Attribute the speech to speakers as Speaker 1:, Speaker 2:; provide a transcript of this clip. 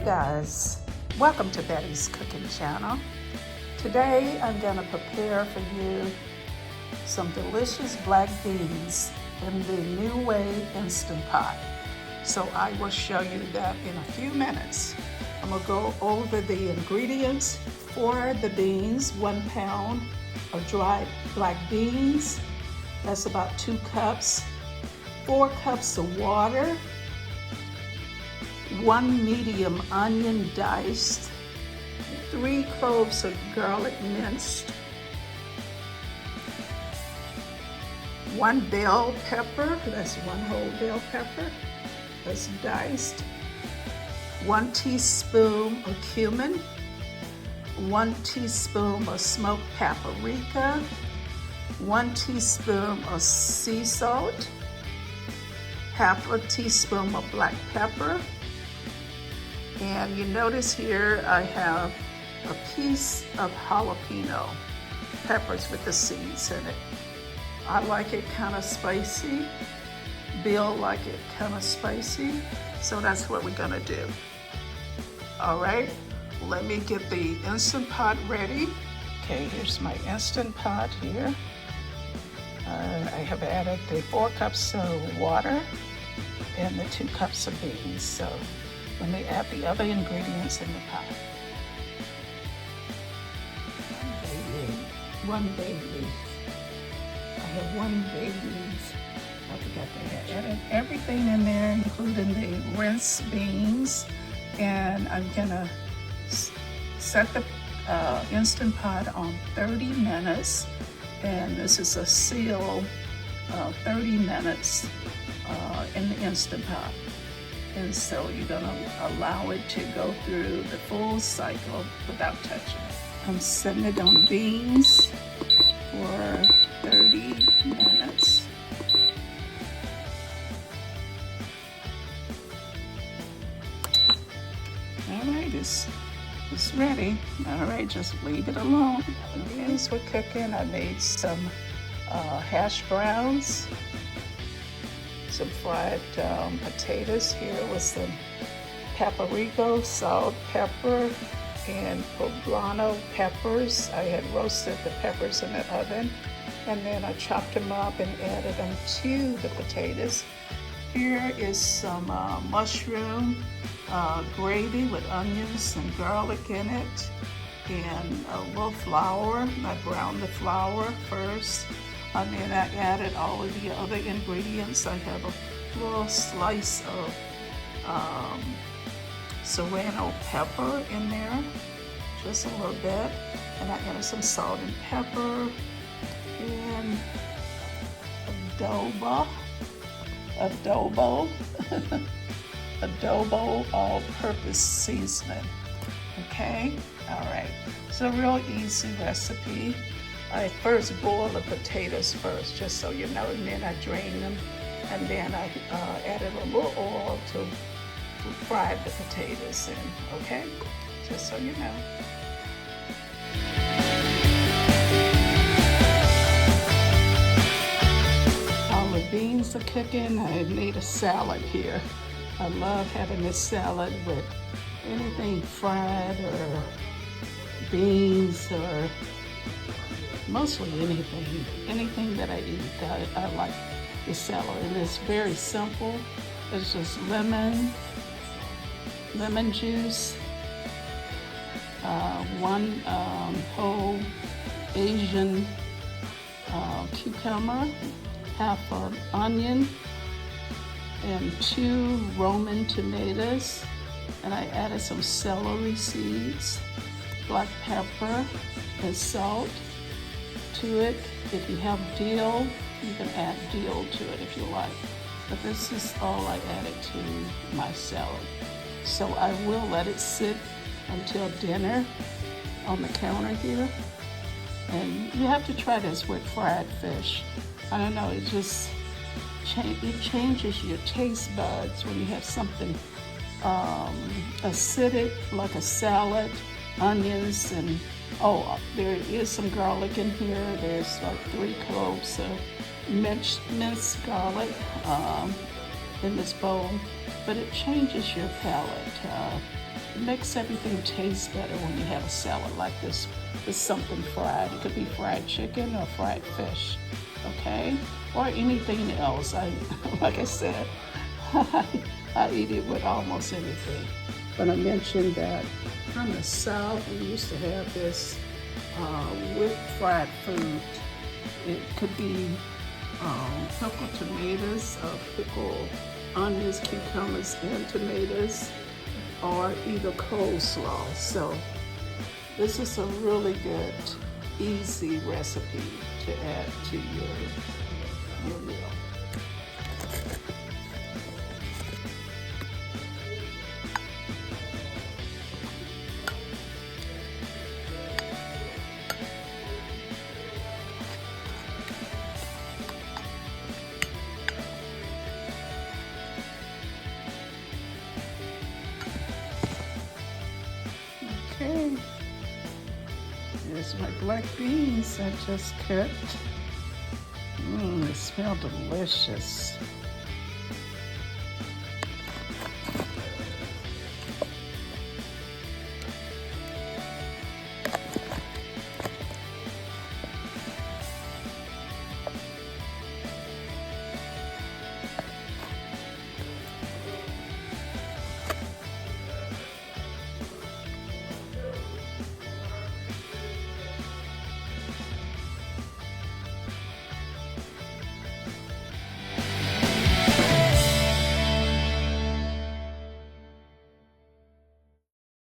Speaker 1: guys, welcome to Betty's Cooking Channel. Today I'm going to prepare for you some delicious black beans in the Nuwave Instant Pot. So I will show you that in a few minutes. I'm going to go over the ingredients for the beans. 1 pound of dried black beans, that's about 2 cups. 4 cups of water, 1 medium onion diced, 3 cloves of garlic minced, 1 bell pepper, that's 1 whole bell pepper, that's diced, 1 teaspoon of cumin, 1 teaspoon of smoked paprika, 1 teaspoon of sea salt, half a teaspoon of black pepper. And you notice here I have a piece of jalapeno peppers with the seeds in it. I like it kind of spicy. Bill like it kind of spicy. So that's what we're gonna do. All right, let me get the Instant Pot ready. Okay, here's my Instant Pot here. I have added the 4 cups of water and the 2 cups of beans. So let me add the other ingredients in the pot. 1 bay leaf. I have 1 bay leaf. I forgot to add everything in there, including the rinsed beans. And I'm gonna set the Instant Pot on 30 minutes. And this is a seal 30 minutes in the Instant Pot. And so you're gonna allow it to go through the full cycle without touching it. I'm setting it on beans for 30 minutes. All right, it's ready. All right, just leave it alone. Beans were cooking. I made some hash browns, some fried potatoes here with some paprika, salt, pepper, and poblano peppers. I had roasted the peppers in the oven, and then I chopped them up and added them to the potatoes. Here is some mushroom gravy with onions and garlic in it, and a little flour. I browned the flour first, and then I added all of the other ingredients. I have a little slice of serrano pepper in there, just a little bit, and I added some salt and pepper and adobo all-purpose seasoning. Okay, all right. So a real easy recipe. I first boil the potatoes first, just so you know, and then I drain them, and then I added a little oil to fry the potatoes in, okay? Just so you know. While the beans are cooking, I made a salad here. I love having this salad with anything fried or beans or mostly anything that I eat. I like the salad, and it's very simple. It's just lemon juice, 1 whole Asian cucumber, half an onion, and 2 Roman tomatoes, and I added some celery seeds, black pepper, and salt to it. If you have dill, you can add dill to it if you like. But this is all I added to my salad. So I will let it sit until dinner on the counter here. And you have to try this with fried fish. I don't know, it just it changes your taste buds when you have something acidic like a salad, onions, and there is some garlic in here. There's like 3 cloves of minced garlic, in this bowl, but it changes your palate. It makes everything taste better when you have a salad like this with something fried. It could be fried chicken or fried fish, okay? Or anything else. Like I said, I eat it with almost anything. But I mentioned that from the South, we used to have this with fried food. It could be pickled tomatoes, pickled onions, cucumbers, and tomatoes, or either coleslaw. So this is a really good, easy recipe to add to your meal. Okay, here's my black beans I just cut. They smell delicious.